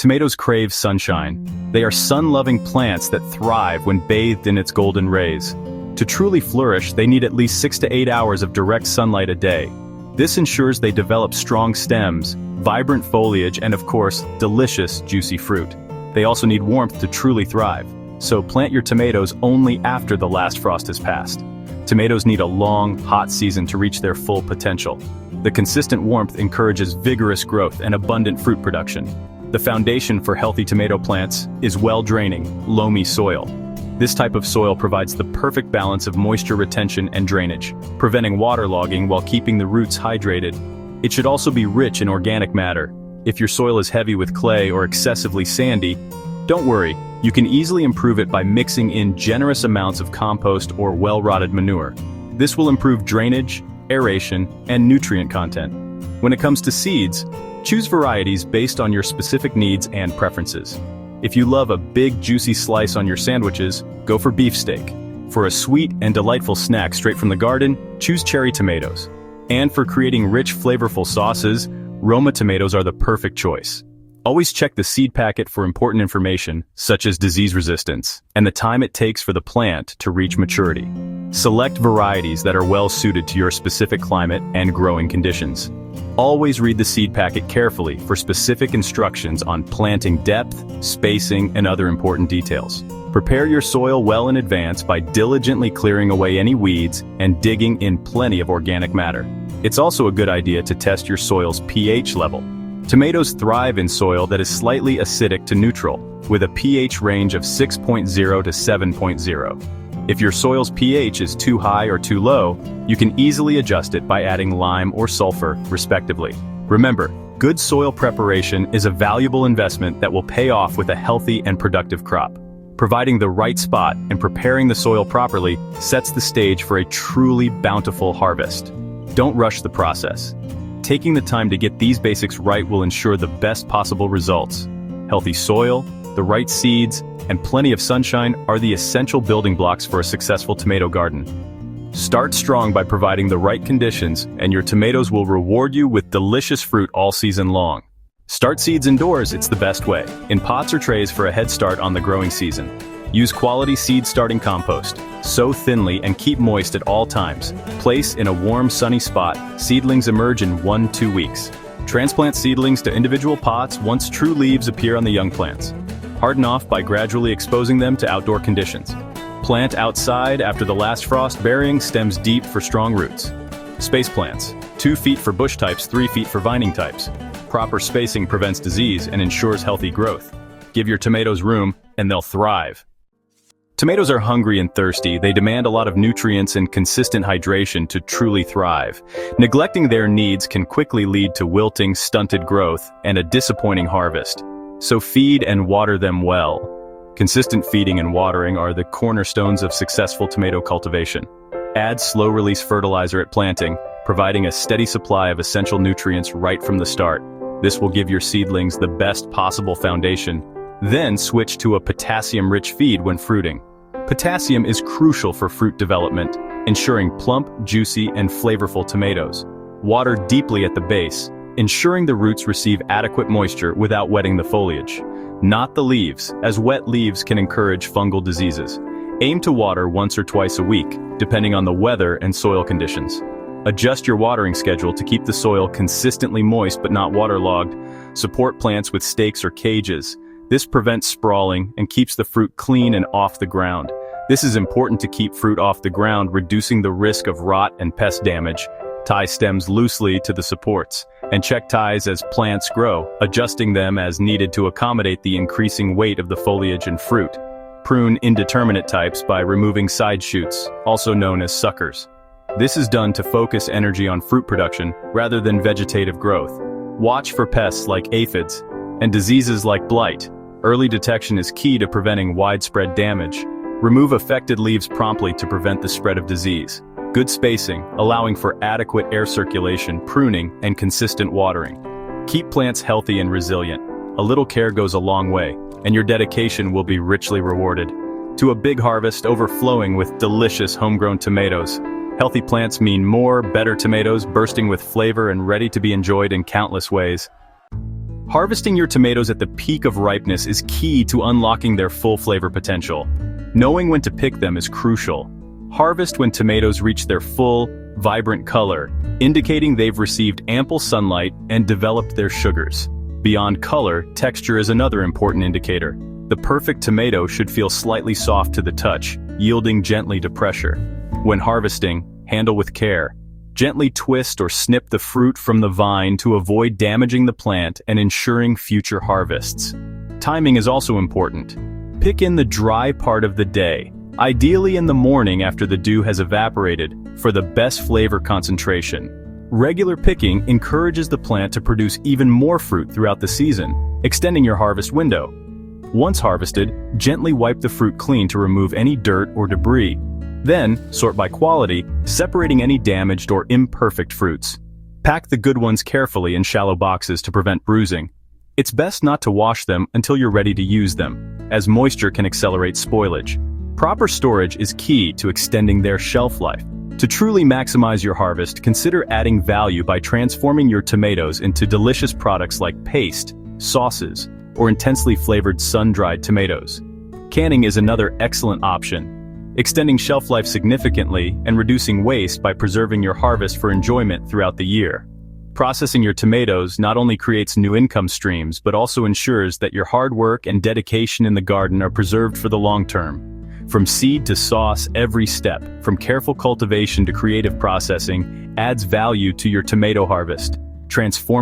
Tomatoes crave sunshine. They are sun-loving plants that thrive when bathed in its golden rays. To truly flourish, they need at least 6 to 8 hours of direct sunlight a day. This ensures they develop strong stems, vibrant foliage, and of course, delicious, juicy fruit. They also need warmth to truly thrive, so plant your tomatoes only after the last frost has passed. Tomatoes need a long, hot season to reach their full potential. The consistent warmth encourages vigorous growth and abundant fruit production. The foundation for healthy tomato plants is well-draining, loamy soil. This type of soil provides the perfect balance of moisture retention and drainage, preventing waterlogging while keeping the roots hydrated. It should also be rich in organic matter. If your soil is heavy with clay or excessively sandy, don't worry, you can easily improve it by mixing in generous amounts of compost or well-rotted manure. This will improve drainage, aeration, and nutrient content. When it comes to seeds, choose varieties based on your specific needs and preferences. If you love a big juicy slice on your sandwiches, go for beefsteak. For a sweet and delightful snack straight from the garden, choose cherry tomatoes. And for creating rich, flavorful sauces, Roma tomatoes are the perfect choice. Always check the seed packet for important information, such as disease resistance, and the time it takes for the plant to reach maturity. Select varieties that are well suited to your specific climate and growing conditions. Always read the seed packet carefully for specific instructions on planting depth, spacing, and other important details. Prepare your soil well in advance by diligently clearing away any weeds and digging in plenty of organic matter. It's also a good idea to test your soil's pH level. Tomatoes thrive in soil that is slightly acidic to neutral, with a pH range of 6.0 to 7.0. If your soil's pH is too high or too low, you can easily adjust it by adding lime or sulfur, respectively. Remember, good soil preparation is a valuable investment that will pay off with a healthy and productive crop. Providing the right spot and preparing the soil properly sets the stage for a truly bountiful harvest. Don't rush the process. Taking the time to get these basics right will ensure the best possible results. Healthy soil, the right seeds, and plenty of sunshine are the essential building blocks for a successful tomato garden. Start strong by providing the right conditions, and your tomatoes will reward you with delicious fruit all season long. Start seeds indoors, it's the best way, in pots or trays for a head start on the growing season. Use quality seed starting compost. Sow thinly and keep moist at all times. Place in a warm, sunny spot. Seedlings emerge in 1-2 weeks. Transplant seedlings to individual pots once true leaves appear on the young plants. Harden off by gradually exposing them to outdoor conditions. Plant outside after the last frost, burying stems deep for strong roots. Space plants. 2 feet for bush types, 3 feet for vining types. Proper spacing prevents disease and ensures healthy growth. Give your tomatoes room, and they'll thrive. Tomatoes are hungry and thirsty. They demand a lot of nutrients and consistent hydration to truly thrive. Neglecting their needs can quickly lead to wilting, stunted growth, and a disappointing harvest. So feed and water them well. Consistent feeding and watering are the cornerstones of successful tomato cultivation. Add slow-release fertilizer at planting, providing a steady supply of essential nutrients right from the start. This will give your seedlings the best possible foundation. Then switch to a potassium-rich feed when fruiting. Potassium is crucial for fruit development, ensuring plump, juicy, and flavorful tomatoes. Water deeply at the base, ensuring the roots receive adequate moisture without wetting the foliage. Not the leaves, as wet leaves can encourage fungal diseases. Aim to water once or twice a week, depending on the weather and soil conditions. Adjust your watering schedule to keep the soil consistently moist but not waterlogged. Support plants with stakes or cages. This prevents sprawling and keeps the fruit clean and off the ground. This is important to keep fruit off the ground, reducing the risk of rot and pest damage. Tie stems loosely to the supports, and check ties as plants grow, adjusting them as needed to accommodate the increasing weight of the foliage and fruit. Prune indeterminate types by removing side shoots, also known as suckers. This is done to focus energy on fruit production rather than vegetative growth. Watch for pests like aphids and diseases like blight. Early detection is key to preventing widespread damage. Remove affected leaves promptly to prevent the spread of disease. Good spacing, allowing for adequate air circulation, pruning, and consistent watering. Keep plants healthy and resilient. A little care goes a long way, and your dedication will be richly rewarded. To a big harvest overflowing with delicious homegrown tomatoes. Healthy plants mean more, better tomatoes bursting with flavor and ready to be enjoyed in countless ways. Harvesting your tomatoes at the peak of ripeness is key to unlocking their full flavor potential. Knowing when to pick them is crucial. Harvest when tomatoes reach their full, vibrant color, indicating they've received ample sunlight and developed their sugars. Beyond color, texture is another important indicator. The perfect tomato should feel slightly soft to the touch, yielding gently to pressure. When harvesting, handle with care. Gently twist or snip the fruit from the vine to avoid damaging the plant and ensuring future harvests. Timing is also important. Pick in the dry part of the day, ideally in the morning after the dew has evaporated, for the best flavor concentration. Regular picking encourages the plant to produce even more fruit throughout the season, extending your harvest window. Once harvested, gently wipe the fruit clean to remove any dirt or debris. Then, sort by quality, separating any damaged or imperfect fruits. Pack the good ones carefully in shallow boxes to prevent bruising. It's best not to wash them until you're ready to use them, as moisture can accelerate spoilage. Proper storage is key to extending their shelf life. To truly maximize your harvest, consider adding value by transforming your tomatoes into delicious products like paste, sauces, or intensely flavored sun-dried tomatoes. Canning is another excellent option, extending shelf life significantly and reducing waste by preserving your harvest for enjoyment throughout the year. Processing your tomatoes not only creates new income streams but also ensures that your hard work and dedication in the garden are preserved for the long term. From seed to sauce, every step, from careful cultivation to creative processing, adds value to your tomato harvest, transforming